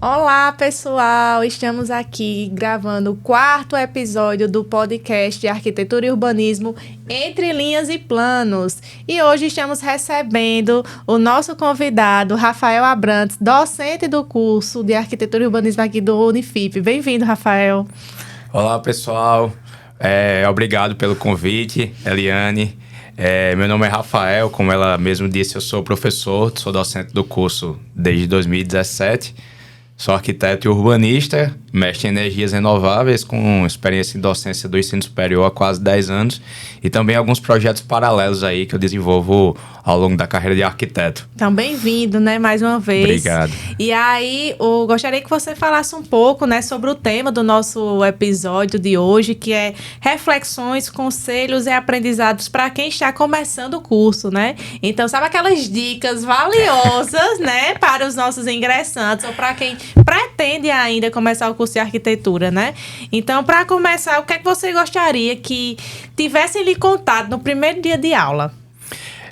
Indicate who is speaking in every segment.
Speaker 1: Olá, pessoal! Estamos aqui gravando o 4º episódio do podcast de Arquitetura e Urbanismo Entre Linhas e Planos. E hoje estamos recebendo o nosso convidado, Rafael Abrantes, docente do curso de Arquitetura e Urbanismo aqui do Unifip. Bem-vindo, Rafael!
Speaker 2: Olá, pessoal! Obrigado pelo convite, Eliane. Meu nome é Rafael, como ela mesmo disse, eu sou professor, sou docente do curso desde 2017. Sou arquiteto e urbanista, mestre em energias renováveis, com experiência em docência do ensino superior há quase 10 anos e também alguns projetos paralelos aí que eu desenvolvo ao longo da carreira de arquiteto.
Speaker 1: Então, bem-vindo, né, mais uma vez.
Speaker 2: Obrigado.
Speaker 1: E aí, eu gostaria que você falasse um pouco, né, sobre o tema do nosso episódio de hoje, que é reflexões, conselhos e aprendizados para quem está começando o curso, né? Então, sabe aquelas dicas valiosas, né, para os nossos ingressantes ou para quem pretende ainda começar o curso de arquitetura, né? Então, para começar, o que é que você gostaria que tivessem lhe contado no primeiro dia de aula?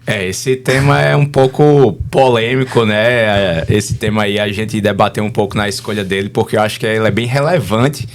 Speaker 2: Esse tema é um pouco polêmico, né? Esse tema aí a gente debateu um pouco na escolha dele, porque eu acho que ele é bem relevante.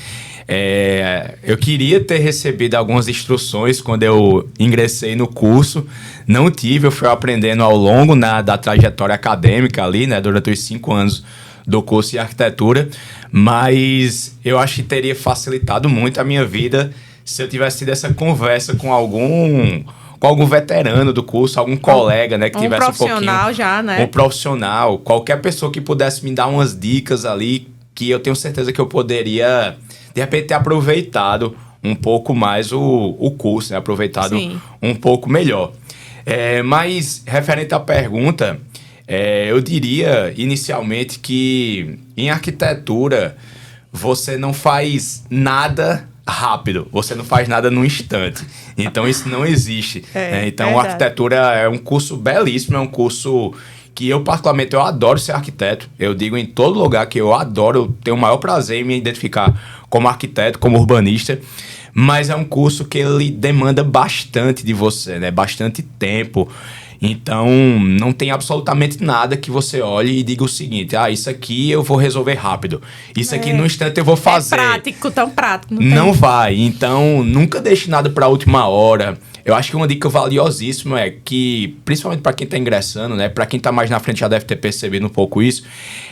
Speaker 2: Eu queria ter recebido algumas instruções quando eu ingressei no curso. Não tive, eu fui aprendendo ao longo da trajetória acadêmica ali, né? Durante os 5 anos do curso de arquitetura. Mas eu acho que teria facilitado muito a minha vida se eu tivesse tido essa conversa com algum veterano do curso, algum colega, né, que tivesse um
Speaker 1: profissional já, né?
Speaker 2: Um profissional, qualquer pessoa que pudesse me dar umas dicas ali, que eu tenho certeza que eu poderia, de repente, ter aproveitado um pouco mais o curso, né? Aproveitado
Speaker 1: Sim.
Speaker 2: um pouco melhor. Mas, referente à pergunta, eu diria, inicialmente, que em arquitetura você não faz nada rápido, você não faz nada num instante. Então, isso não existe. Então, a arquitetura é um curso belíssimo, é um curso que eu, particularmente, eu adoro ser arquiteto. Eu digo em todo lugar que eu adoro, eu tenho o maior prazer em me identificar como arquiteto, como urbanista. Mas é um curso que ele demanda bastante de você, né? Bastante tempo. Então, não tem absolutamente nada que você olhe e diga o seguinte: isso aqui eu vou resolver rápido. Isso aqui no instante eu vou fazer.
Speaker 1: Tão prático.
Speaker 2: Não vai. Então, nunca deixe nada para a última hora. Eu acho que uma dica valiosíssima é que, principalmente para quem está ingressando, né, para quem está mais na frente já deve ter percebido um pouco isso,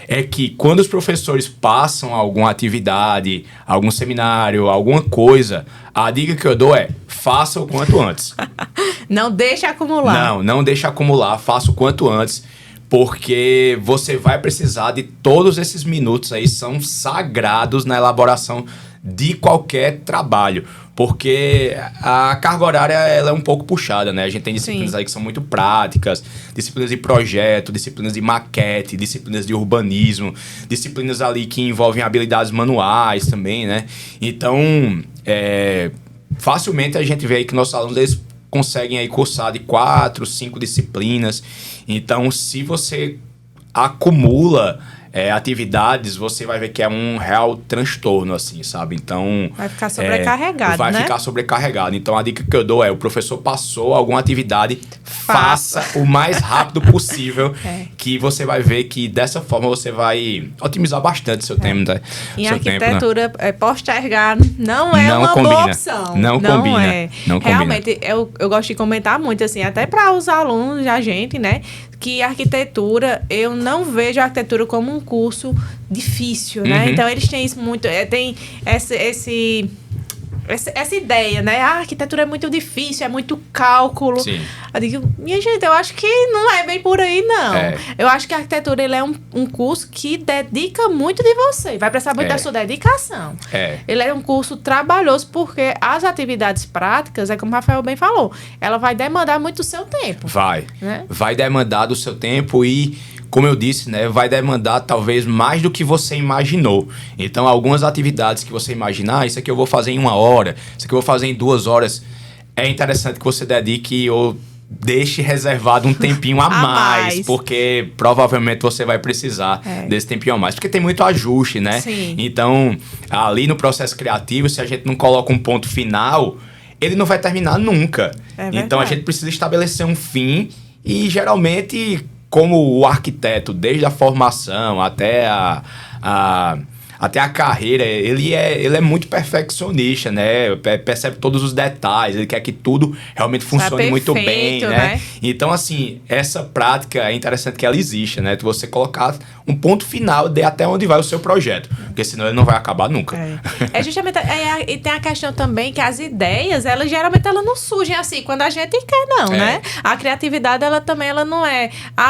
Speaker 2: é que quando os professores passam alguma atividade, algum seminário, alguma coisa, a dica que eu dou é: faça o quanto antes.
Speaker 1: Não deixe acumular.
Speaker 2: Não deixe acumular, faça o quanto antes, porque você vai precisar de todos esses minutos aí, são sagrados na elaboração de qualquer trabalho, porque a carga horária ela é um pouco puxada, né? A gente tem disciplinas aí que são muito práticas, disciplinas de projeto, disciplinas de maquete, disciplinas de urbanismo, disciplinas ali que envolvem habilidades manuais também, né? Então, facilmente a gente vê aí que nossos alunos eles conseguem aí cursar de 4, 5 disciplinas. Então, se você acumula atividades, você vai ver que é um real transtorno, assim, sabe? Então...
Speaker 1: vai ficar sobrecarregado,
Speaker 2: vai
Speaker 1: né?
Speaker 2: ficar sobrecarregado. Então, a dica que eu dou é: o professor passou alguma atividade, faça o mais rápido possível, que você vai ver que dessa forma você vai otimizar bastante seu tempo, né?
Speaker 1: Em
Speaker 2: seu
Speaker 1: arquitetura,
Speaker 2: tempo, né?
Speaker 1: Postergar não é uma boa opção.
Speaker 2: Não combina. Não combina.
Speaker 1: Realmente, eu gosto de comentar muito, assim, até para os alunos, a gente, né? Que arquitetura, eu não vejo a arquitetura como um curso difícil, né? Então, eles têm isso muito... tem essa ideia, né? A arquitetura é muito difícil, é muito cálculo.
Speaker 2: Sim.
Speaker 1: Eu digo, minha gente, eu acho que não é bem por aí, não. Eu acho que a arquitetura ele é um curso que dedica muito de você. Vai precisar muito da sua dedicação. Ele é um curso trabalhoso, porque as atividades práticas, como o Rafael bem falou, ela vai demandar muito do seu tempo.
Speaker 2: Vai demandar do seu tempo e, como eu disse, né, vai demandar talvez mais do que você imaginou. Então, algumas atividades que você imaginar, isso aqui eu vou fazer em 1 hora, isso aqui eu vou fazer em 2 horas, é interessante que você dedique ou deixe reservado um tempinho a mais, porque provavelmente você vai precisar desse tempinho a mais, porque tem muito ajuste, né?
Speaker 1: Sim.
Speaker 2: Então, ali no processo criativo, se a gente não coloca um ponto final, ele não vai terminar nunca. Então, a gente precisa estabelecer um fim E geralmente, como o arquiteto, desde a formação até até a carreira, ele é muito perfeccionista, né? Percebe todos os detalhes, ele quer que tudo realmente funcione muito bem, né? Então, assim, essa prática é interessante que ela exista, né? Você colocar um ponto final de até onde vai o seu projeto, porque senão ele não vai acabar nunca.
Speaker 1: É justamente, e tem a questão também que as ideias, geralmente elas não surgem assim, quando a gente quer, não, né? A criatividade, ela não é,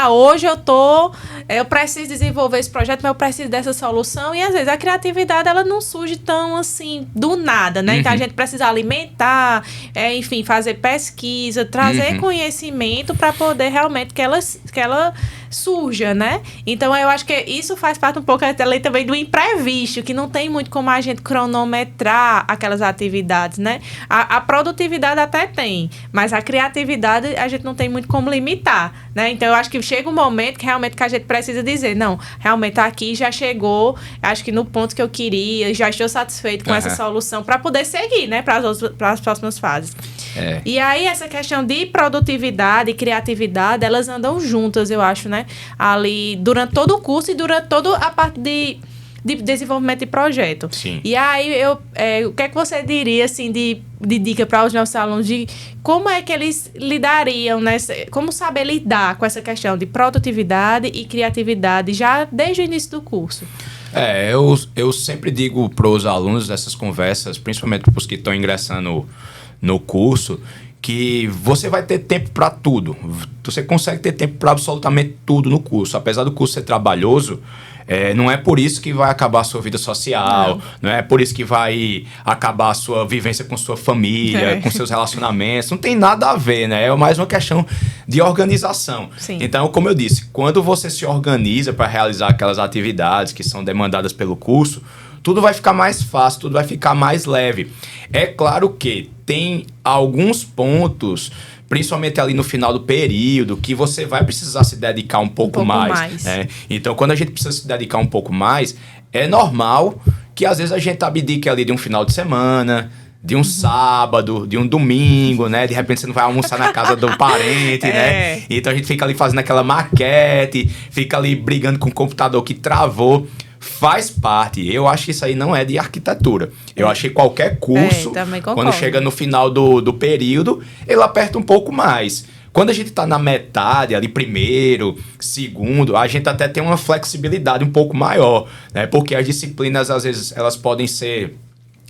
Speaker 1: hoje eu preciso desenvolver esse projeto, mas eu preciso dessa solução, e às vezes a criatividade, ela não surge tão assim, do nada, né? Então a gente precisa alimentar, enfim, fazer pesquisa, trazer conhecimento para poder realmente que ela surja, né? Então eu acho que isso faz parte um pouco também do imprevisto, que não tem muito como a gente cronometrar aquelas atividades, né? A produtividade até tem, mas a criatividade a gente não tem muito como limitar, né? Então eu acho que chega um momento que realmente que a gente precisa dizer, não, realmente aqui já chegou, acho que no ponto que eu queria, já estou satisfeito com essa solução para poder seguir, né? Para as próximas fases. E aí essa questão de produtividade e criatividade, elas andam juntas, eu acho, né? Ali durante todo o curso e durante toda a parte de desenvolvimento de projeto.
Speaker 2: Sim.
Speaker 1: E aí, o que é que você diria, assim, de dica para os nossos alunos de como é que eles lidariam, né? Como saber lidar com essa questão de produtividade e criatividade já desde o início do curso?
Speaker 2: Eu sempre digo para os alunos dessas conversas, principalmente para os que estão ingressando no curso, que você vai ter tempo para tudo. Você consegue ter tempo para absolutamente tudo no curso. Apesar do curso ser trabalhoso, não é por isso que vai acabar a sua vida social, não é por isso que vai acabar a sua vivência com sua família, com seus relacionamentos. Não tem nada a ver, né? É mais uma questão de organização.
Speaker 1: Sim.
Speaker 2: Então, como eu disse, quando você se organiza para realizar aquelas atividades que são demandadas pelo curso, tudo vai ficar mais fácil, tudo vai ficar mais leve. É claro que tem alguns pontos, principalmente ali no final do período, que você vai precisar se dedicar um pouco mais. Né? Então, quando a gente precisa se dedicar um pouco mais, é normal que às vezes a gente abdique ali de um final de semana, de um sábado, de um domingo, né? De repente você não vai almoçar na casa do parente, né? Então a gente fica ali fazendo aquela maquete, fica ali brigando com o computador que travou. Faz parte. Eu acho que isso aí não é de arquitetura. Eu acho que qualquer curso, quando chega no final do período, ele aperta um pouco mais. Quando a gente está na metade, ali primeiro, segundo, a gente até tem uma flexibilidade um pouco maior, né? Porque as disciplinas, às vezes, elas podem ser...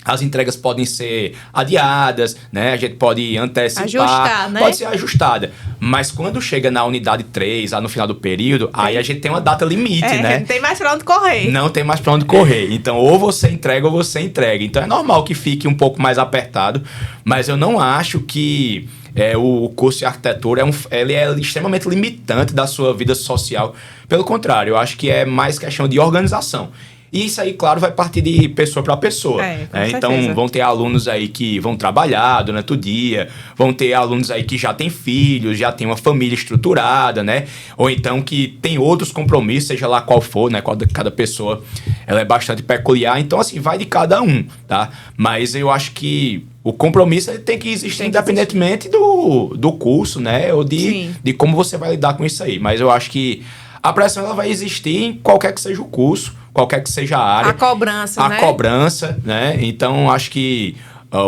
Speaker 2: As entregas podem ser adiadas, né? A gente pode antecipar.
Speaker 1: Ajustar, né?
Speaker 2: Pode ser ajustada. Mas quando chega na unidade 3, lá no final do período, aí a gente tem uma data limite, né?
Speaker 1: Não tem mais pra onde correr.
Speaker 2: Não tem mais pra onde correr. Então, ou você entrega ou você entrega. Então, é normal que fique um pouco mais apertado. Mas eu não acho que o curso de arquitetura ele é extremamente limitante da sua vida social. Pelo contrário, eu acho que é mais questão de organização. E isso aí, claro, vai partir de pessoa para pessoa. Então, vão ter alunos aí que vão trabalhar durante o dia, vão ter alunos aí que já têm filhos, já têm uma família estruturada, né? Ou então que tem outros compromissos, seja lá qual for, né? Cada pessoa, ela é bastante peculiar. Então, assim, vai de cada um, tá? Mas eu acho que o compromisso ele tem que existir independentemente do curso, né? Ou de como você vai lidar com isso aí. Mas eu acho que a pressão ela vai existir em qualquer que seja o curso, qualquer que seja a área.
Speaker 1: A cobrança, né?
Speaker 2: A cobrança, né? Então, acho que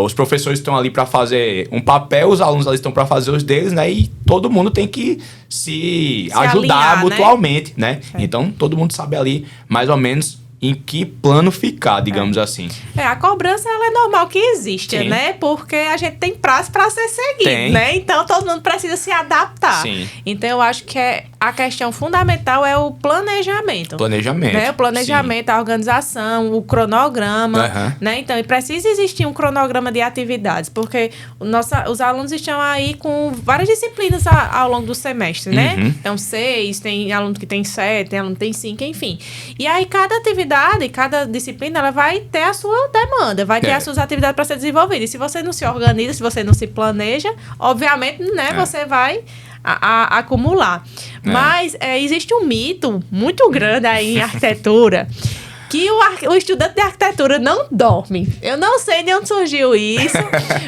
Speaker 2: os professores estão ali para fazer um papel, os alunos ali estão para fazer os deles, né? E todo mundo tem que se ajudar alinhar, mutualmente, né? Então, todo mundo sabe ali, mais ou menos, em que plano ficar, digamos assim.
Speaker 1: A cobrança, ela é normal que exista, né? Porque a gente tem prazo para ser seguido, né? Então, todo mundo precisa se adaptar.
Speaker 2: Sim.
Speaker 1: Então, eu acho que a questão fundamental é o planejamento.
Speaker 2: Né?
Speaker 1: O planejamento, a organização, o cronograma, né? Então, e precisa existir um cronograma de atividades, porque os alunos estão aí com várias disciplinas ao longo do semestre, né? Então, 6, tem aluno que tem 7, tem aluno que tem 5, enfim. E aí, cada atividade, cada disciplina, ela vai ter a sua demanda, vai ter as suas atividades para ser desenvolvida. E se você não se organiza, se você não se planeja, obviamente, né, você vai acumular. Mas existe um mito muito grande aí em arquitetura que o estudante de arquitetura não dorme. Eu não sei de onde surgiu isso,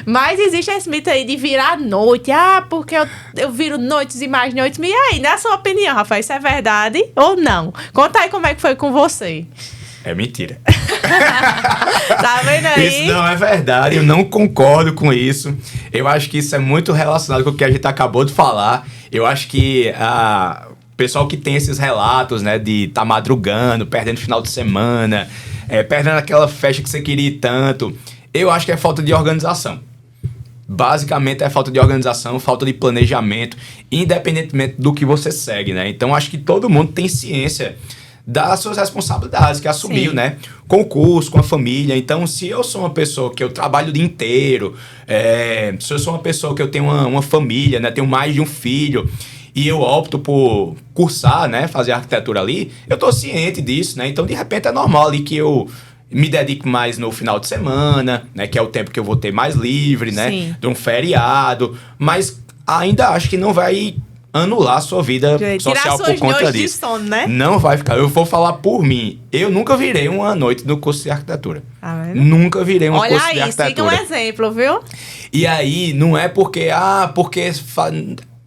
Speaker 1: mas existe esse mito aí de virar noite. Porque eu viro noites e mais noites. E aí, na sua opinião, Rafael, isso é verdade ou não? Conta aí como é que foi com você.
Speaker 2: É mentira.
Speaker 1: Tá vendo aí?
Speaker 2: Isso não é verdade, eu não concordo com isso. Eu acho que isso é muito relacionado com o que a gente acabou de falar. Eu acho que o pessoal que tem esses relatos, né, de estar madrugando, perdendo final de semana, perdendo aquela festa que você queria ir tanto, eu acho que é falta de organização. Basicamente é falta de organização, falta de planejamento, independentemente do que você segue, né? Então acho que todo mundo tem ciência das suas responsabilidades que assumiu,
Speaker 1: Sim.
Speaker 2: né? Com o curso, com a família. Então, se eu sou uma pessoa que eu trabalho o dia inteiro, se eu sou uma pessoa que eu tenho uma família, né? Tenho mais de um filho, e eu opto por cursar, né? Fazer arquitetura ali, eu tô ciente disso, né? Então, de repente, é normal ali que eu me dedique mais no final de semana, né? Que é o tempo que eu vou ter mais livre, né?
Speaker 1: Sim.
Speaker 2: De um feriado. Mas ainda acho que não vai anular a sua vida social por conta disso.
Speaker 1: De sono, né?
Speaker 2: Não vai ficar. Eu vou falar por mim. Eu nunca virei uma noite no curso de arquitetura.
Speaker 1: Tá vendo?
Speaker 2: Nunca virei uma curso de
Speaker 1: Olha aí,
Speaker 2: arquitetura.
Speaker 1: siga um exemplo, viu?
Speaker 2: E aí, não é porque...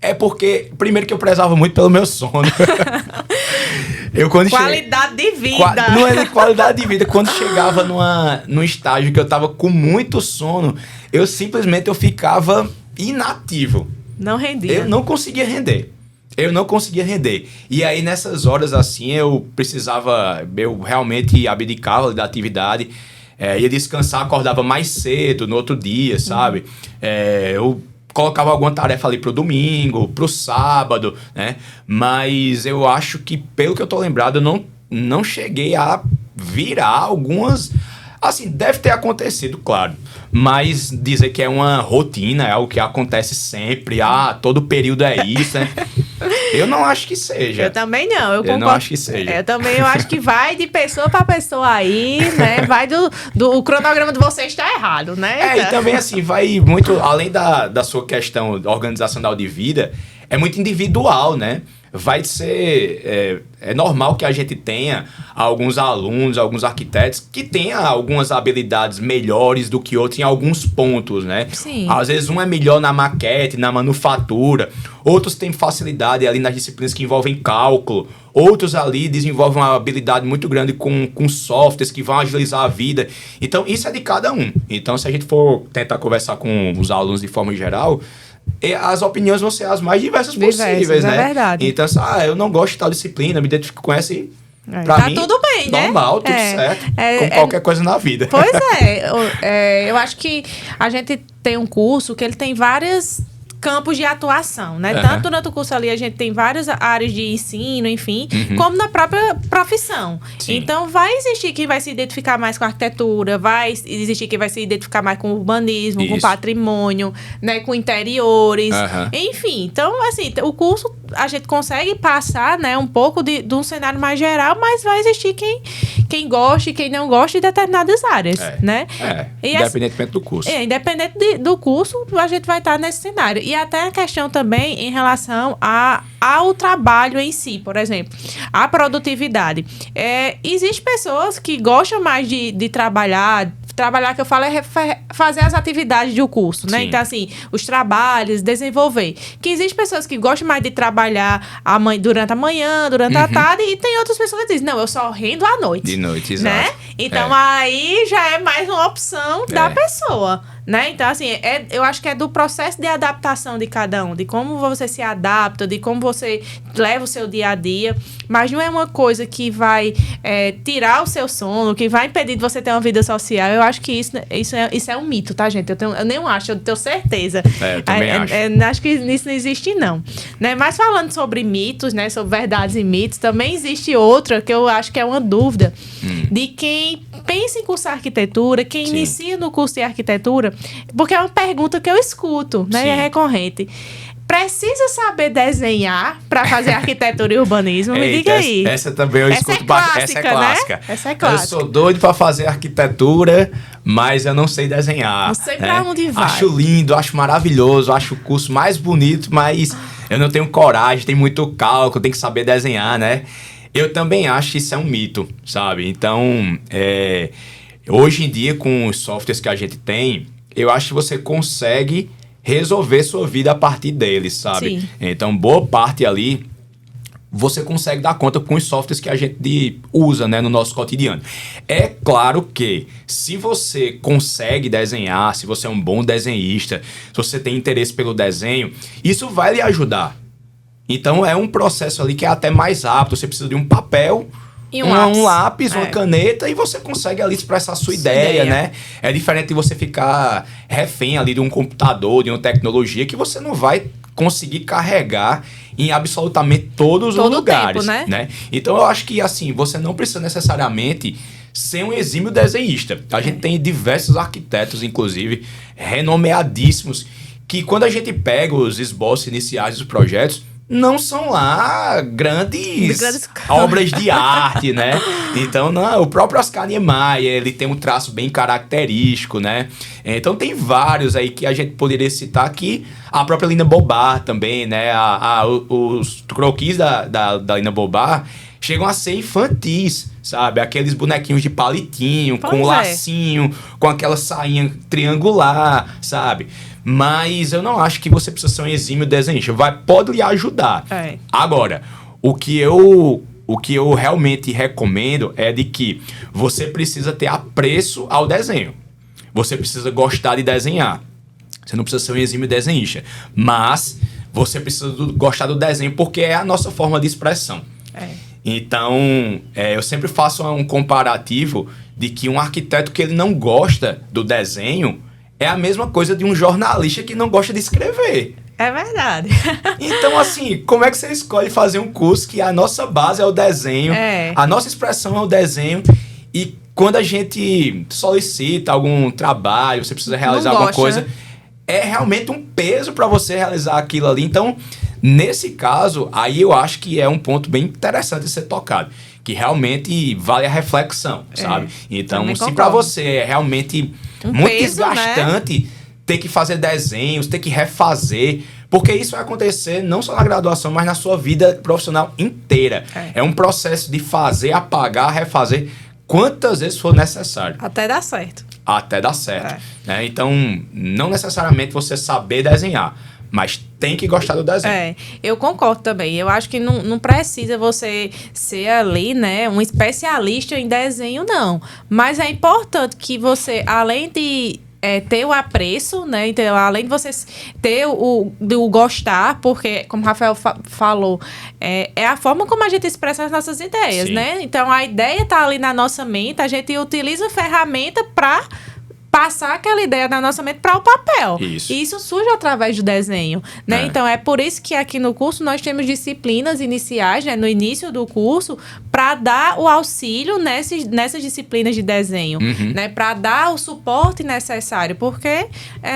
Speaker 2: É porque, primeiro que eu prezava muito pelo meu sono.
Speaker 1: Qualidade de vida.
Speaker 2: Não é de qualidade de vida. Quando chegava num estágio que eu tava com muito sono, eu simplesmente ficava inativo.
Speaker 1: Não rendia.
Speaker 2: Eu não conseguia render. E aí, nessas horas assim, eu realmente abdicava da atividade, ia descansar, acordava mais cedo no outro dia, sabe? Eu colocava alguma tarefa ali pro domingo, pro sábado, né? Mas eu acho que, pelo que eu tô lembrado, eu não cheguei a virar algumas... Assim, deve ter acontecido, claro. Mas dizer que é uma rotina, é algo que acontece sempre. Todo período é isso, né? Eu não acho que seja.
Speaker 1: Eu também não. Eu concordo.
Speaker 2: Não acho que seja.
Speaker 1: Eu acho que vai de pessoa pra pessoa aí, né? Vai o cronograma de vocês está errado, né?
Speaker 2: E também assim, vai muito... Além da sua questão organizacional de vida, é muito individual, né? Vai ser... É normal que a gente tenha alguns alunos, alguns arquitetos que tenham algumas habilidades melhores do que outros em alguns pontos, né?
Speaker 1: Sim.
Speaker 2: Às vezes um é melhor na maquete, na manufatura, outros têm facilidade ali nas disciplinas que envolvem cálculo, outros ali desenvolvem uma habilidade muito grande com softwares que vão agilizar a vida. Então, isso é de cada um. Então, se a gente for tentar conversar com os alunos de forma geral... as opiniões vão ser as mais diversas possíveis, né?
Speaker 1: É verdade.
Speaker 2: Então, eu não gosto de tal disciplina, me identifico com essa e pra
Speaker 1: tá
Speaker 2: mim,
Speaker 1: tudo bem, né?
Speaker 2: normal, tudo certo, com qualquer coisa na vida.
Speaker 1: Pois eu acho que a gente tem um curso que ele tem vários campos de atuação, né? Tanto durante o curso ali a gente tem várias áreas de ensino, enfim, como na própria profissão.
Speaker 2: Sim.
Speaker 1: Então, vai existir quem vai se identificar mais com a arquitetura, vai existir quem vai se identificar mais com o urbanismo, com patrimônio, né? Com interiores, enfim. Então, assim, o curso a gente consegue passar, né? Um pouco de um cenário mais geral, mas vai existir quem goste e quem não goste de determinadas áreas, né?
Speaker 2: Independentemente do curso.
Speaker 1: Independente do curso, a gente vai estar nesse cenário. E até a questão também em relação ao trabalho em si, por exemplo, a produtividade. Existem pessoas que gostam mais de trabalhar que eu falo é fazer as atividades do curso, né?
Speaker 2: Sim.
Speaker 1: Então, assim, os trabalhos, desenvolver. Que existem pessoas que gostam mais de trabalhar durante a manhã, durante a tarde, e tem outras pessoas que dizem, não, eu só rendo à noite.
Speaker 2: De noite,
Speaker 1: né?
Speaker 2: exato.
Speaker 1: Então, aí já é mais uma opção da pessoa, né? Então, assim, eu acho que é do processo de adaptação de cada um, de como você se adapta, de como você leva o seu dia a dia, mas não é uma coisa que vai tirar o seu sono, que vai impedir de você ter uma vida social. Eu acho que isso é um mito, tá, gente? Eu nem acho, eu tenho certeza.
Speaker 2: Eu também acho.
Speaker 1: Acho que isso não existe, não. Né? Mas falando sobre mitos, né? Sobre verdades e mitos, também existe outra que eu acho que é uma dúvida de quem pensa em cursar arquitetura, quem inicia no curso de arquitetura, porque é uma pergunta que eu escuto, né? E é recorrente. Precisa saber desenhar para fazer arquitetura e urbanismo? Me diga aí.
Speaker 2: Essa também eu escuto bastante. Essa é clássica.
Speaker 1: Né? Essa é clássica.
Speaker 2: Eu sou doido para fazer arquitetura, mas eu não sei desenhar.
Speaker 1: Não sei para onde vai.
Speaker 2: Acho lindo, acho maravilhoso, acho o curso mais bonito, mas eu não tenho coragem, tem muito cálculo, tem que saber desenhar, né? Eu também acho que isso é um mito, sabe? Então, hoje em dia, com os softwares que a gente tem, eu acho que você consegue resolver sua vida a partir deles, sabe?
Speaker 1: Sim.
Speaker 2: Então, boa parte ali, você consegue dar conta com os softwares que a gente usa, né, no nosso cotidiano. É claro que, se você consegue desenhar, se você é um bom desenhista, se você tem interesse pelo desenho, isso vai lhe ajudar. Então, é um processo ali que é até mais rápido. Você precisa de um papel,
Speaker 1: E
Speaker 2: um lápis, uma caneta, e você consegue ali expressar a sua ideia, né? É diferente de você ficar refém ali de um computador, de uma tecnologia que você não vai conseguir carregar em absolutamente todos os lugares,
Speaker 1: tempo, né?
Speaker 2: Então, eu acho que, assim, você não precisa necessariamente ser um exímio desenhista. A gente tem diversos arquitetos, inclusive, renomeadíssimos, que quando a gente pega os esboços iniciais dos projetos, não são lá grandes obras de arte, né? Então, não, o próprio Oscar Niemeyer, ele tem um traço bem característico, né? Então, tem vários aí que a gente poderia citar aqui. A própria Lina Bobar também, né? Os croquis da Lina Bobar chegam a ser infantis, sabe? Aqueles bonequinhos de palitinho, com lacinho, com aquela sainha triangular, sabe? Mas eu não acho que você precisa ser um exímio desenhista. Pode lhe ajudar. Agora, o que eu realmente recomendo é de que você precisa ter apreço ao desenho. Você precisa gostar de desenhar. Você não precisa ser um exímio desenhista. Mas você precisa gostar do desenho porque é a nossa forma de expressão. Então, eu sempre faço um comparativo de que um arquiteto que ele não gosta do desenho é a mesma coisa de um jornalista que não gosta de escrever.
Speaker 1: É verdade.
Speaker 2: Então, assim, como é que você escolhe fazer um curso que a nossa base é o desenho, a nossa expressão é o desenho, e quando a gente solicita algum trabalho, você precisa realizar alguma coisa, é realmente um peso para você realizar aquilo ali. Então, nesse caso, aí eu acho que é um ponto bem interessante de ser tocado, que realmente vale a reflexão, sabe? Então, se para você é realmente muito peso, desgastante, né? Ter que fazer desenhos, ter que refazer, porque isso vai acontecer não só na graduação, mas na sua vida profissional inteira. É um processo de fazer, apagar, refazer, quantas vezes for necessário.
Speaker 1: Até dar certo.
Speaker 2: Até dar certo. Né? Então, não necessariamente você saber desenhar, mas tem que gostar do desenho.
Speaker 1: Eu concordo também. Eu acho que não precisa você ser ali, né, um especialista em desenho, não. Mas é importante que você, além de ter o apreço, né, então, além de você ter o gostar, porque, como o Rafael falou, é a forma como a gente expressa as nossas ideias, né? Então, a ideia está ali na nossa mente, a gente utiliza a ferramenta para passar aquela ideia da nossa mente para o papel.
Speaker 2: Isso.
Speaker 1: E isso surge através do desenho, né? Então, é por isso que aqui no curso nós temos disciplinas iniciais, né? No início do curso, para dar o auxílio nessas disciplinas de desenho, né? Para dar o suporte necessário, porque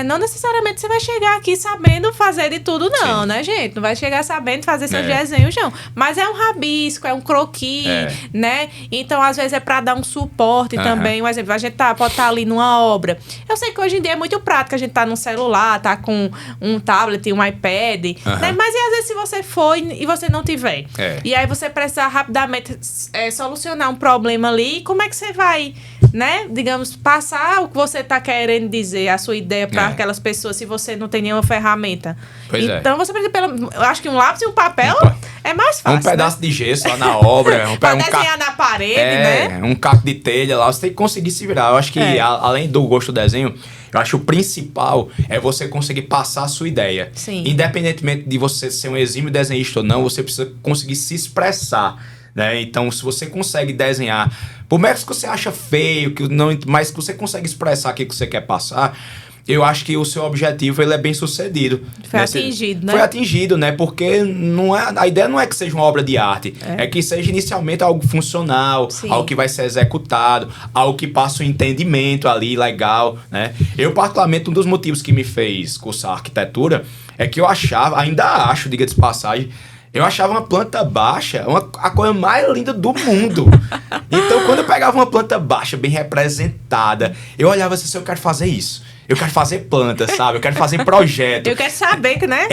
Speaker 1: não necessariamente você vai chegar aqui sabendo fazer de tudo, não, né, gente? Não vai chegar sabendo fazer seus desenhos, não. Mas é um rabisco, é um croquis, né? Então, às vezes, é para dar um suporte também. Um exemplo, a gente pode estar ali numa obra. Eu sei que hoje em dia é muito prático, a gente tá no celular, tá com um tablet, um iPad, né? Mas e às vezes se você for e você não tiver? E aí você precisa rapidamente solucionar um problema ali, como é que você vai, né? Digamos, passar o que você tá querendo dizer, a sua ideia para aquelas pessoas, se você não tem nenhuma ferramenta. Então você precisa, eu acho que um lápis e um papel é mais fácil.
Speaker 2: Um pedaço de gesso lá na obra.
Speaker 1: Pra desenhar na parede, né?
Speaker 2: Um caco de telha lá, você tem que conseguir se virar. Eu acho que além do gosto do desenho, eu acho que o principal é você conseguir passar a sua ideia.
Speaker 1: Sim.
Speaker 2: Independentemente de você ser um exímio desenhista ou não, você precisa conseguir se expressar, né? Então, se você consegue desenhar, por mais que você acha feio, mas que você consegue expressar aquilo que você quer passar, eu acho que o seu objetivo ele é bem sucedido.
Speaker 1: Foi atingido, né?
Speaker 2: Foi atingido, né? Porque a ideia não é que seja uma obra de arte. É que seja inicialmente algo funcional, algo que vai ser executado, algo que passa um entendimento ali legal, né? Eu, particularmente, um dos motivos que me fez cursar arquitetura é que eu achava, ainda acho, diga-se de passagem, eu achava uma planta baixa a coisa mais linda do mundo. Então, quando eu pegava uma planta baixa, bem representada, eu olhava assim, eu quero fazer isso. eu quero fazer planta, sabe? Eu quero fazer projeto.
Speaker 1: Eu quero saber, né?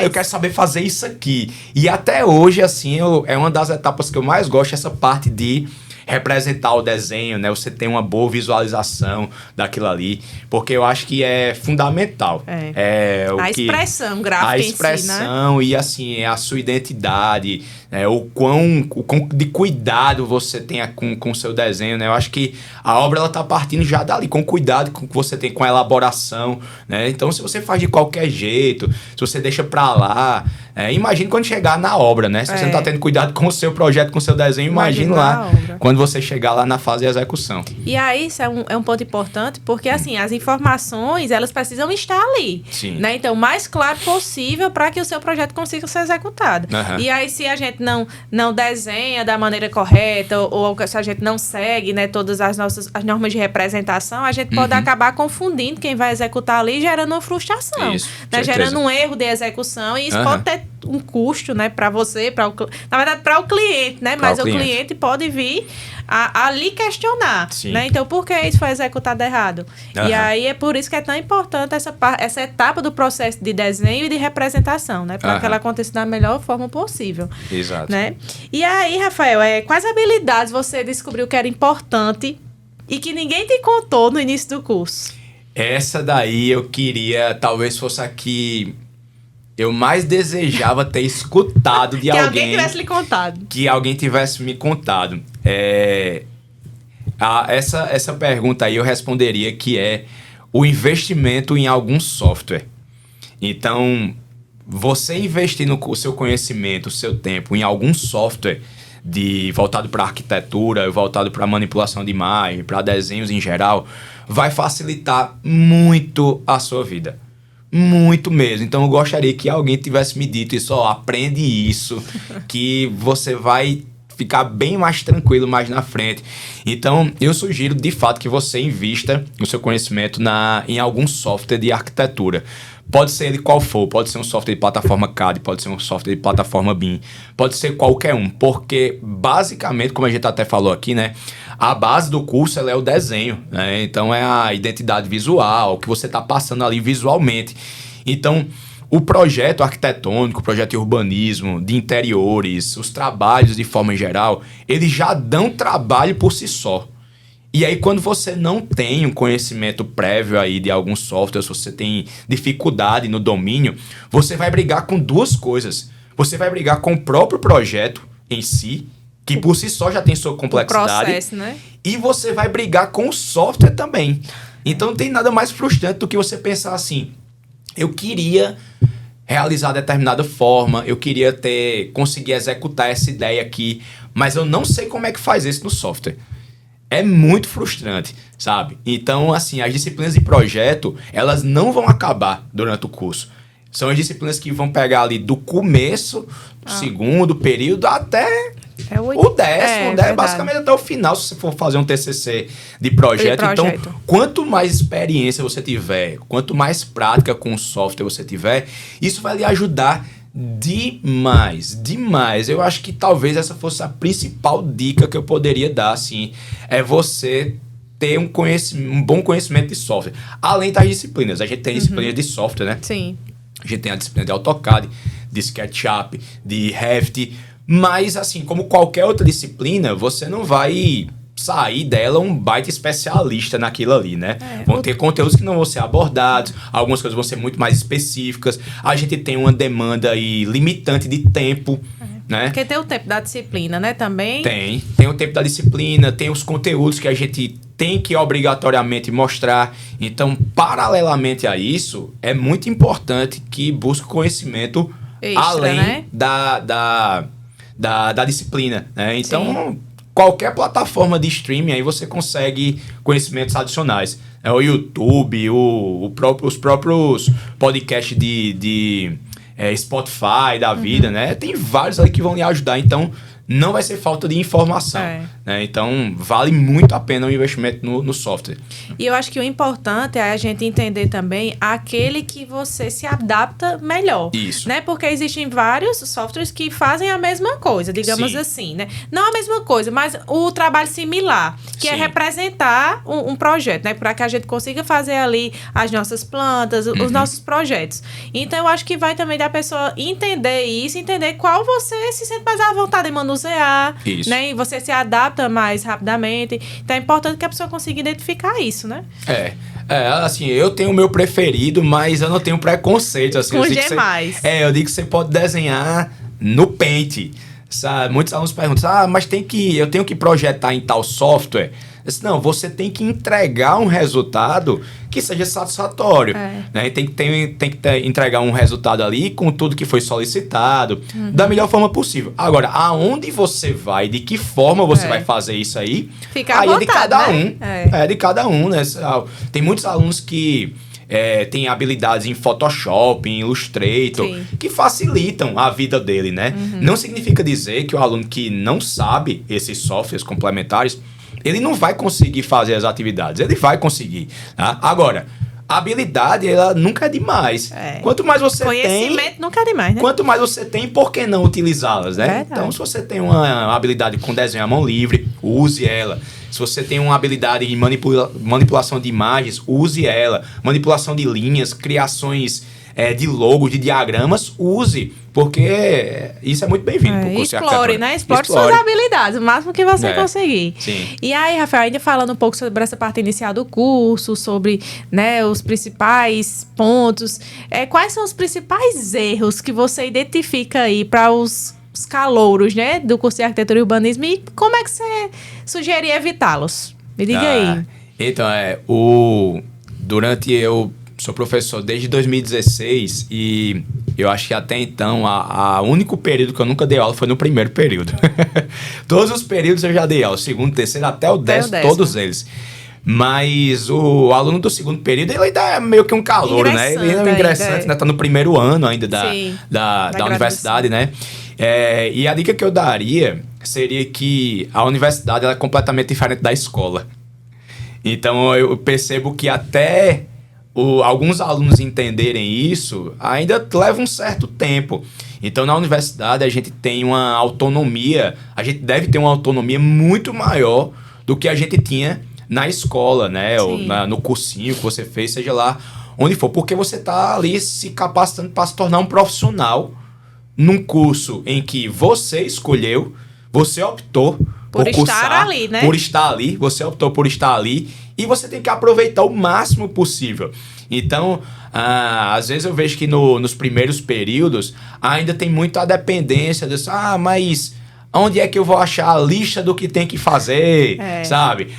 Speaker 2: Eu quero saber fazer isso aqui. E até hoje, assim, é uma das etapas que eu mais gosto, essa parte de representar o desenho, né? Você tem uma boa visualização daquilo ali, porque eu acho que é fundamental.
Speaker 1: A expressão gráfica
Speaker 2: em si, né? A expressão e, assim, a sua identidade, o quão de cuidado você tem com o seu desenho, né? Eu acho que a obra, ela tá partindo já dali, com o cuidado que você tem com a elaboração, né? Então, se você faz de qualquer jeito, se você deixa pra lá, imagine quando chegar na obra, né? Se você não tá tendo cuidado com o seu projeto, com o seu desenho, imagine lá quando você chegar lá na fase de execução.
Speaker 1: E aí, isso é um ponto importante, porque, assim, as informações, elas precisam estar ali.
Speaker 2: Sim.
Speaker 1: Né? Então, o mais claro possível para que o seu projeto consiga ser executado.
Speaker 2: Uhum.
Speaker 1: E aí, se a gente não desenha da maneira correta, ou se a gente não segue, né, todas as normas de representação, a gente pode acabar confundindo quem vai executar ali, gerando uma frustração.
Speaker 2: Isso,
Speaker 1: né? Gerando um erro de execução, e isso pode ter um custo, né, para você, na verdade, para o cliente, né? Mas o cliente pode vir a lhe questionar, né? Então, por que isso foi executado errado? E aí, é por isso que é tão importante essa etapa do processo de desenho e de representação, né? Para que ela aconteça da melhor forma possível.
Speaker 2: Exato.
Speaker 1: Né? E aí, Rafael, quais habilidades você descobriu que era importante e que ninguém te contou no início do curso?
Speaker 2: Essa daí eu queria, talvez fosse aqui... Eu mais desejava ter escutado de alguém...
Speaker 1: Que alguém tivesse lhe contado.
Speaker 2: Que alguém tivesse me contado. Essa pergunta aí eu responderia que é o investimento em algum software. Então, você investir no seu conhecimento, o seu tempo em algum software voltado para arquitetura, voltado para manipulação de imagem, para desenhos em geral, vai facilitar muito a sua vida. Muito mesmo. Então eu gostaria que alguém tivesse me dito isso, aprende isso, que você vai ficar bem mais tranquilo mais na frente. Então eu sugiro de fato que você invista o seu conhecimento em algum software de arquitetura. Pode ser ele qual for, pode ser um software de plataforma CAD, pode ser um software de plataforma BIM, pode ser qualquer um, porque basicamente, como a gente até falou aqui, né, a base do curso ela é o desenho, né? Então é a identidade visual, o que você está passando ali visualmente. Então, o projeto arquitetônico, o projeto de urbanismo, de interiores, os trabalhos de forma geral, eles já dão trabalho por si só. E aí, quando você não tem um conhecimento prévio aí de algum software, se você tem dificuldade no domínio, você vai brigar com duas coisas. Você vai brigar com o próprio projeto em si, que por si só já tem sua complexidade.
Speaker 1: O processo, né?
Speaker 2: E você vai brigar com o software também. Então, não tem nada mais frustrante do que você pensar assim, eu queria realizar de determinada forma, eu queria conseguir executar essa ideia aqui, mas eu não sei como é que faz isso no software. É muito frustrante, sabe? Então, assim, as disciplinas de projeto, elas não vão acabar durante o curso. São as disciplinas que vão pegar ali do começo, do segundo período, até o décimo, basicamente até o final, se você for fazer um TCC de projeto. Então, quanto mais experiência você tiver, quanto mais prática com o software você tiver, isso vai lhe ajudar demais. Eu acho que talvez essa fosse a principal dica que eu poderia dar, assim, é você ter um bom conhecimento de software. Além das disciplinas, a gente tem disciplinas de software, né?
Speaker 1: Sim.
Speaker 2: A gente tem a disciplina de AutoCAD, de SketchUp, de Revit, mas assim, como qualquer outra disciplina, você não vai sair dela um baita especialista naquilo ali, né? Vão ter conteúdos que não vão ser abordados, algumas coisas vão ser muito mais específicas, a gente tem uma demanda aí limitante de tempo, né?
Speaker 1: Porque tem o tempo da disciplina, né, também?
Speaker 2: Tem o tempo da disciplina, tem os conteúdos que a gente tem que obrigatoriamente mostrar. Então, paralelamente a isso, é muito importante que busque conhecimento extra, além, né? da disciplina, né? Então, qualquer plataforma de streaming aí você consegue conhecimentos adicionais. O YouTube, os próprios podcasts de Spotify da vida, né? Tem vários aí que vão lhe ajudar. Então, não vai ser falta de informação. Né? Então, vale muito a pena o investimento no software.
Speaker 1: E eu acho que o importante é a gente entender também aquele que você se adapta melhor.
Speaker 2: Isso.
Speaker 1: Né? Porque existem vários softwares que fazem a mesma coisa, digamos assim. Né? Não a mesma coisa, mas o trabalho similar, que é representar um projeto, né? Para que a gente consiga fazer ali as nossas plantas, os nossos projetos. Então, eu acho que vai também da pessoa entender isso, entender qual você se sente mais à vontade em manusear, né? E você se adapta mais rapidamente. Então é importante que a pessoa consiga identificar isso, né?
Speaker 2: Assim, eu tenho o meu preferido, mas eu não tenho preconceito. Assim,
Speaker 1: com demais.
Speaker 2: Eu digo que você pode desenhar no Paint. Sabe? Muitos alunos perguntam, mas eu tenho que projetar em tal software? Eu disse, não, você tem que entregar um resultado que seja satisfatório. Né? Tem que entregar um resultado ali com tudo que foi solicitado, da melhor forma possível. Agora, aonde você vai, de que forma você vai fazer isso aí,
Speaker 1: fica à vontade,
Speaker 2: é de cada
Speaker 1: né?
Speaker 2: um. É de cada um, né? Tem muitos alunos que têm habilidades em Photoshop, em Illustrator, que facilitam a vida dele, né? Não significa dizer que o aluno que não sabe esses softwares complementares, ele não vai conseguir fazer as atividades. Ele vai conseguir. Tá? Agora, a habilidade, ela nunca é demais. Quanto mais você tem...
Speaker 1: Conhecimento nunca é demais, né?
Speaker 2: Quanto mais você tem, por que não utilizá-las, né? Verdade. Então, se você tem uma habilidade com desenho à mão livre, use ela. Se você tem uma habilidade em manipulação de imagens, use ela. Manipulação de linhas, criações de logos, de diagramas, use. Porque isso é muito bem-vindo pro curso de arquitetura.
Speaker 1: Né? Explore suas habilidades, o máximo que você conseguir.
Speaker 2: Sim.
Speaker 1: E aí, Rafael, ainda falando um pouco sobre essa parte inicial do curso, sobre, né, os principais pontos, quais são os principais erros que você identifica aí para os calouros, né, do curso de arquitetura e urbanismo, e como é que você sugeria evitá-los? Me diga aí.
Speaker 2: Então, eu sou professor desde 2016 e eu acho que até então o único período que eu nunca dei aula foi no primeiro período. Todos os períodos eu já dei aula, segundo, terceiro, até o décimo, todos eles. Mas o aluno do segundo período, ele ainda é meio que um calouro, né? Ele é um ingressante, né? Tá no primeiro ano ainda da universidade, né? E a dica que eu daria seria que a universidade ela é completamente diferente da escola. Então eu percebo que até alguns alunos entenderem isso ainda leva um certo tempo. Então na universidade a gente tem uma autonomia, a gente deve ter uma autonomia muito maior do que a gente tinha na escola, né? Ou no cursinho que você fez, seja lá onde for, porque você está ali se capacitando para se tornar um profissional num curso em que você escolheu, você optou por estar ali, né? Por estar ali, você optou por estar ali e você tem que aproveitar o máximo possível. Então, às vezes eu vejo que nos primeiros períodos ainda tem muita dependência disso. Mas onde é que eu vou achar a lista do que tem que fazer, sabe?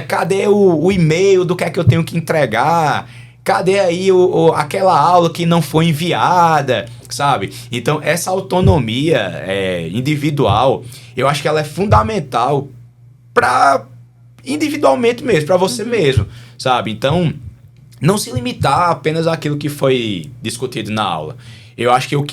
Speaker 2: Cadê o e-mail do que é que eu tenho que entregar? Cadê aí aquela aula que não foi enviada, sabe? Então, essa autonomia individual, eu acho que ela é fundamental para individualmente mesmo, para você mesmo, sabe? Então, não se limitar apenas àquilo que foi discutido na aula. Eu acho que o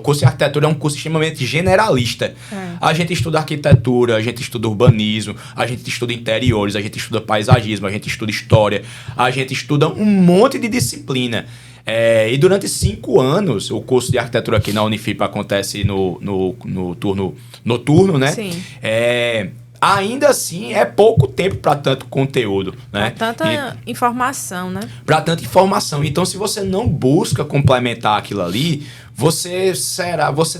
Speaker 2: curso de arquitetura é um curso extremamente generalista. A gente estuda arquitetura, a gente estuda urbanismo, a gente estuda interiores, a gente estuda paisagismo, a gente estuda história, a gente estuda um monte de disciplina. E durante 5 anos, o curso de arquitetura aqui na Unifip acontece no turno noturno, né? Sim. Ainda assim, é pouco tempo para tanto conteúdo, né?
Speaker 1: Para tanta informação, né?
Speaker 2: Para tanta informação. Então, se você não busca complementar aquilo ali, você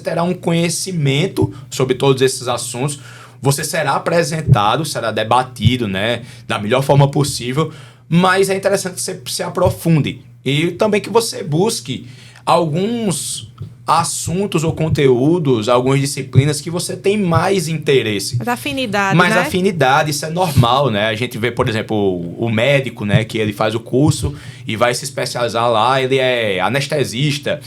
Speaker 2: terá um conhecimento sobre todos esses assuntos, você será apresentado, será debatido, né? Da melhor forma possível, mas é interessante que você se aprofunde. E também que você busque alguns assuntos ou conteúdos, algumas disciplinas que você tem mais interesse.
Speaker 1: Mais afinidade,
Speaker 2: mais afinidade, isso é normal, né? A gente vê, por exemplo, o médico, né? Que ele faz o curso e vai se especializar lá, ele é anestesista,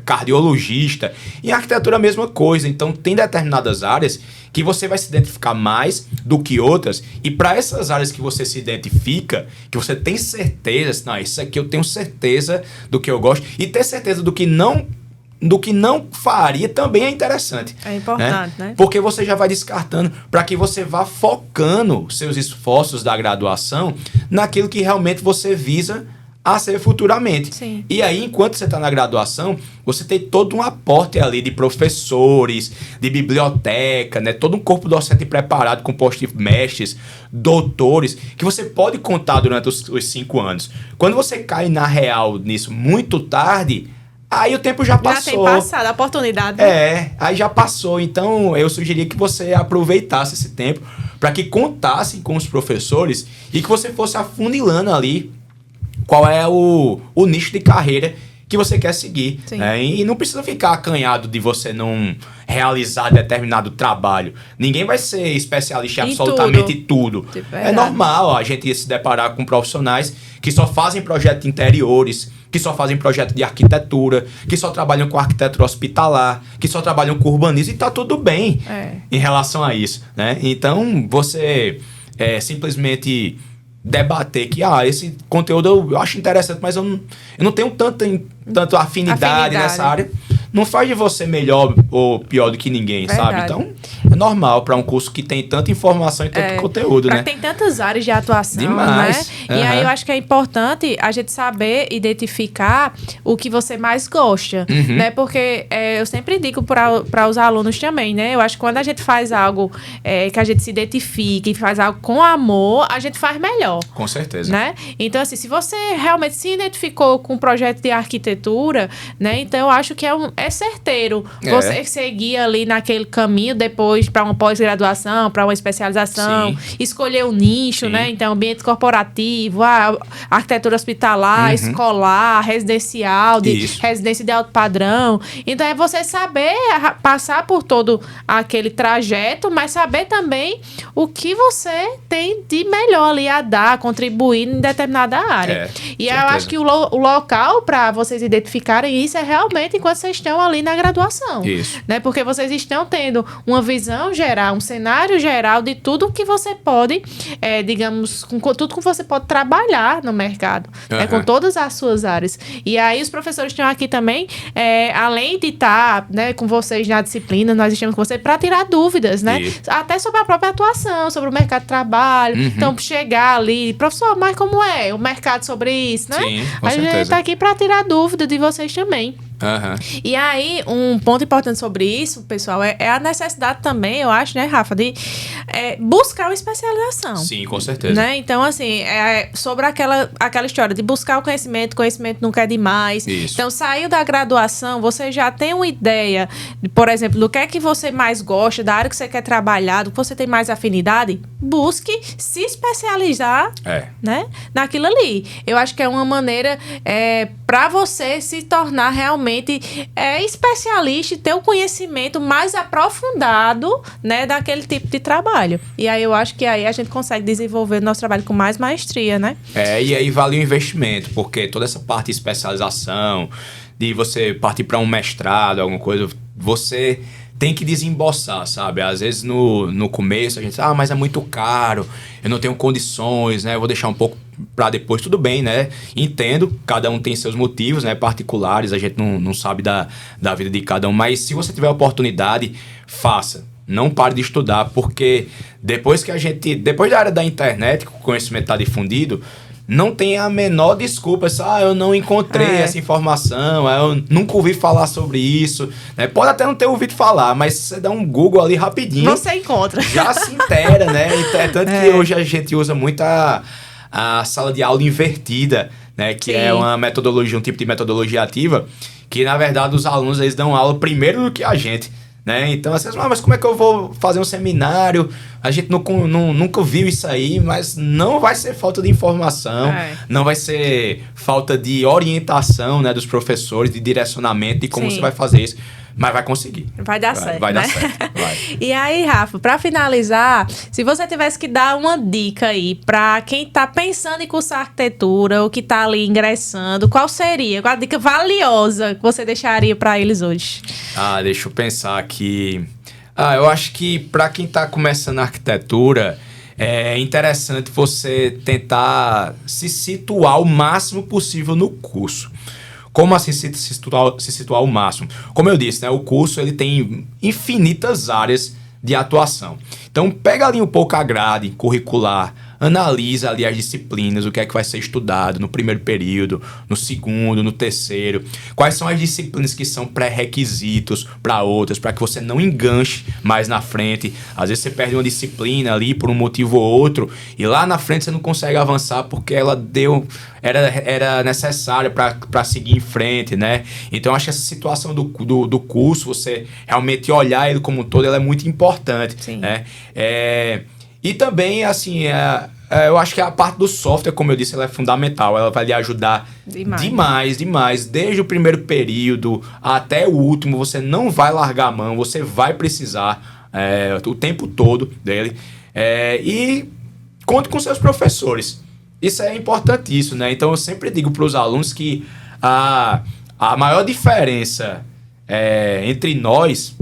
Speaker 2: cardiologista. E a arquitetura é a mesma coisa. Então, tem determinadas áreas que você vai se identificar mais do que outras. E para essas áreas que você se identifica, que você tem certeza, não, isso aqui eu tenho certeza do que eu gosto. E ter certeza do que não do que não faria também é interessante.
Speaker 1: É importante, né?
Speaker 2: Porque você já vai descartando para que você vá focando seus esforços da graduação naquilo que realmente você visa a ser futuramente.
Speaker 1: Sim.
Speaker 2: E aí, enquanto você está na graduação, você tem todo um aporte ali de professores, de biblioteca, né? Todo um corpo docente preparado com mestres, doutores, que você pode contar durante os 5 anos. Quando você cai na real nisso muito tarde, aí o tempo já passou.
Speaker 1: Já tem passado, a oportunidade.
Speaker 2: Aí já passou. Então, eu sugeria que você aproveitasse esse tempo para que contasse com os professores e que você fosse afunilando ali qual é o nicho de carreira que você quer seguir. E não precisa ficar acanhado de você não realizar determinado trabalho. Ninguém vai ser especialista em absolutamente tudo. É normal a gente se deparar com profissionais que só fazem projetos de interiores, que só fazem projeto de arquitetura, que só trabalham com arquitetura hospitalar, que só trabalham com urbanismo, e tá tudo bem em relação a isso, né? Então, você simplesmente debater que esse conteúdo eu acho interessante, mas eu não tenho tanto afinidade nessa área, não faz de você melhor ou pior do que ninguém, sabe? Então, é normal para um curso que tem tanta informação e tanto conteúdo, né?
Speaker 1: Tem tantas áreas de atuação,
Speaker 2: demais,
Speaker 1: né? E aí eu acho que é importante a gente saber identificar o que você mais gosta, né? Porque eu sempre digo para os alunos também, né? Eu acho que quando a gente faz algo que a gente se identifica e faz algo com amor, a gente faz melhor.
Speaker 2: Com certeza.
Speaker 1: Né? Então, assim, se você realmente se identificou com um projeto de arquitetura, né? Então, eu acho que é certeiro você seguir ali naquele caminho depois para uma pós-graduação, para uma especialização, escolher o nicho, né? Então, ambiente corporativo, arquitetura hospitalar, escolar, residencial, residência de alto padrão. Então, é você saber passar por todo aquele trajeto, mas saber também o que você tem de melhor ali a dar, contribuir em determinada área. E eu acho que o local para vocês identificarem isso é realmente enquanto vocês estão ali na graduação.
Speaker 2: Isso.
Speaker 1: Né? Porque vocês estão tendo uma visão geral, um cenário geral de tudo que você pode, digamos, com tudo que você pode trabalhar no mercado, né? Com todas as suas áreas. E aí os professores estão aqui também, além de estar, né, com vocês na disciplina, nós estamos com vocês para tirar dúvidas, né? Até sobre a própria atuação, sobre o mercado de trabalho. Então, chegar ali, professor, mas como é o mercado sobre isso, né?
Speaker 2: Sim, com
Speaker 1: a
Speaker 2: certeza.
Speaker 1: gente está aqui para tirar dúvida de vocês também. E aí, um ponto importante sobre isso, pessoal, é a necessidade também, eu acho, né, Rafa, de buscar uma especialização.
Speaker 2: Sim, com certeza.
Speaker 1: Né? Então, assim, sobre aquela história de buscar o conhecimento nunca é demais.
Speaker 2: Isso.
Speaker 1: Então, saiu da graduação, você já tem uma ideia, por exemplo, do que é que você mais gosta, da área que você quer trabalhar, do que você tem mais afinidade, busque se especializar né, naquilo ali. Eu acho que é uma maneira para você se tornar realmente especialista e ter o conhecimento mais aprofundado, né, daquele tipo de trabalho. E aí eu acho que aí a gente consegue desenvolver o nosso trabalho com mais maestria, né?
Speaker 2: E aí vale o investimento, porque toda essa parte de especialização, de você partir para um mestrado, alguma coisa, você tem que desembolsar, sabe? Às vezes no começo a gente diz, mas é muito caro, eu não tenho condições, né? Eu vou deixar um pouco para depois, tudo bem, né? Entendo, cada um tem seus motivos, né? Particulares, a gente não sabe da vida de cada um, mas se você tiver a oportunidade, faça. Não pare de estudar, porque depois da área da internet, que o conhecimento está difundido, não tem a menor desculpa, eu não encontrei essa informação, eu nunca ouvi falar sobre isso, né? Pode até não ter ouvido falar, mas você dá um Google ali rapidinho,
Speaker 1: você encontra.
Speaker 2: Já se inteira, né? Tanto que hoje a gente usa muito a sala de aula invertida, né? Que é uma metodologia, um tipo de metodologia ativa, que na verdade os alunos eles dão aula primeiro do que a gente. Né? Então, assim, mas como é que eu vou fazer um seminário? A gente nunca viu isso aí, mas não vai ser falta de informação, não vai ser falta de orientação, né, dos professores, de direcionamento de como você vai fazer isso. Mas vai conseguir.
Speaker 1: Vai dar certo,
Speaker 2: vai
Speaker 1: né?
Speaker 2: dar certo. Vai.
Speaker 1: E aí, Rafa, pra finalizar, se você tivesse que dar uma dica aí pra quem tá pensando em cursar arquitetura ou que tá ali ingressando, qual seria? Qual a dica valiosa que você deixaria pra eles hoje?
Speaker 2: Deixa eu pensar aqui. Eu acho que pra quem tá começando a arquitetura, é interessante você tentar se situar o máximo possível no curso. Como assim se situar ao máximo? Como eu disse, né, o curso ele tem infinitas áreas de atuação. Então, pega ali um pouco a grade curricular, analisa ali as disciplinas, o que é que vai ser estudado no primeiro período, no segundo, no terceiro. Quais são as disciplinas que são pré-requisitos para outras, para que você não enganche mais na frente. Às vezes você perde uma disciplina ali por um motivo ou outro e lá na frente você não consegue avançar porque ela era necessária para seguir em frente, né? Então, acho que essa situação do curso, você realmente olhar ele como um todo, ela é muito importante.
Speaker 1: Sim.
Speaker 2: Né? E também, assim, eu acho que a parte do software, como eu disse, ela é fundamental. Ela vai lhe ajudar demais. Desde o primeiro período até o último, você não vai largar a mão, você vai precisar o tempo todo dele. E conte com seus professores. Isso é importantíssimo, né? Então, eu sempre digo para os alunos que a maior diferença entre nós,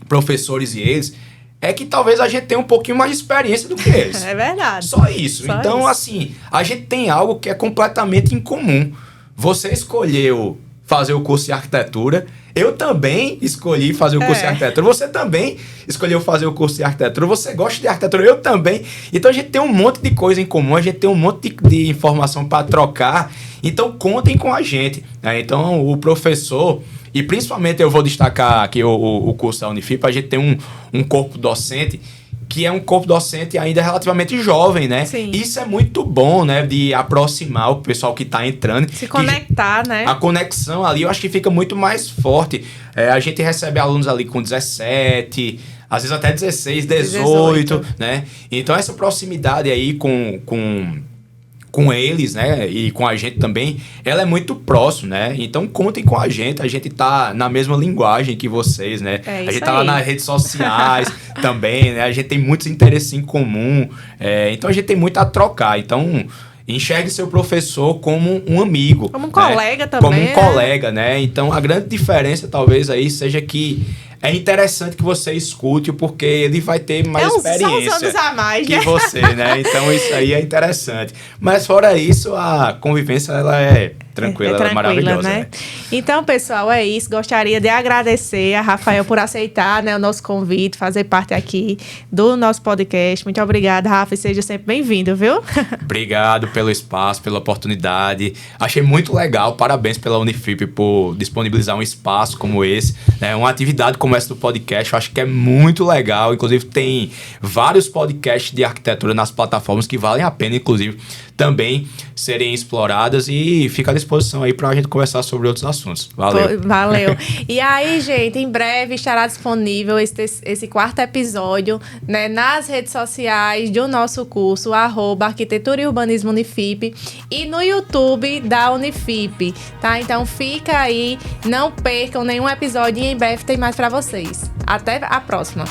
Speaker 2: professores e eles, é que talvez a gente tenha um pouquinho mais de experiência do que eles.
Speaker 1: É verdade.
Speaker 2: Só isso. Então, assim, a gente tem algo que é completamente incomum. Você escolheu fazer o curso de arquitetura, eu também escolhi fazer o curso de arquitetura, você também escolheu fazer o curso de arquitetura, você gosta de arquitetura, eu também. Então, a gente tem um monte de coisa em comum, a gente tem um monte de informação para trocar. Então, contem com a gente. Né? Então, o professor... E principalmente eu vou destacar aqui o curso da Unifip, a gente tem um corpo docente que é um corpo docente ainda relativamente jovem, né?
Speaker 1: Sim.
Speaker 2: Isso é muito bom, né? De aproximar o pessoal que está entrando.
Speaker 1: Se conectar, né?
Speaker 2: A conexão ali eu acho que fica muito mais forte. A gente recebe alunos ali com 17, às vezes até 16, 18, né? Então essa proximidade aí com eles, né, e com a gente também, ela é muito próxima, né? Então contem com a gente tá na mesma linguagem que vocês, né? A gente tá lá nas redes sociais também, né? A gente tem muitos interesses em comum, então a gente tem muito a trocar. Então enxergue seu professor como um amigo.
Speaker 1: Como um colega também.
Speaker 2: Como um colega, né? Então a grande diferença talvez aí seja que é interessante que você escute, porque ele vai ter mais experiência
Speaker 1: uns anos a mais,
Speaker 2: que você, né? Então isso aí é interessante. Mas fora isso, a convivência ela é tranquila, ela é maravilhosa. Né?
Speaker 1: Então, pessoal, é isso. Gostaria de agradecer a Rafael por aceitar, né, o nosso convite, fazer parte aqui do nosso podcast. Muito obrigada, Rafa, e seja sempre bem-vindo, viu?
Speaker 2: Obrigado pelo espaço, pela oportunidade. Achei muito legal. Parabéns pela Unifip por disponibilizar um espaço como esse, né? Uma atividade como essa do podcast, eu acho que é muito legal. Inclusive, tem vários podcasts de arquitetura nas plataformas que valem a pena, inclusive, também serem exploradas, e fica à disposição aí pra gente conversar sobre outros assuntos. Valeu.
Speaker 1: Valeu. E aí, gente, em breve estará disponível esse quarto episódio, né, nas redes sociais do nosso curso, @Arquitetura e Urbanismo Unifip, e no YouTube da Unifip, tá? Então fica aí, não percam nenhum episódio, e em breve tem mais pra vocês. Até a próxima.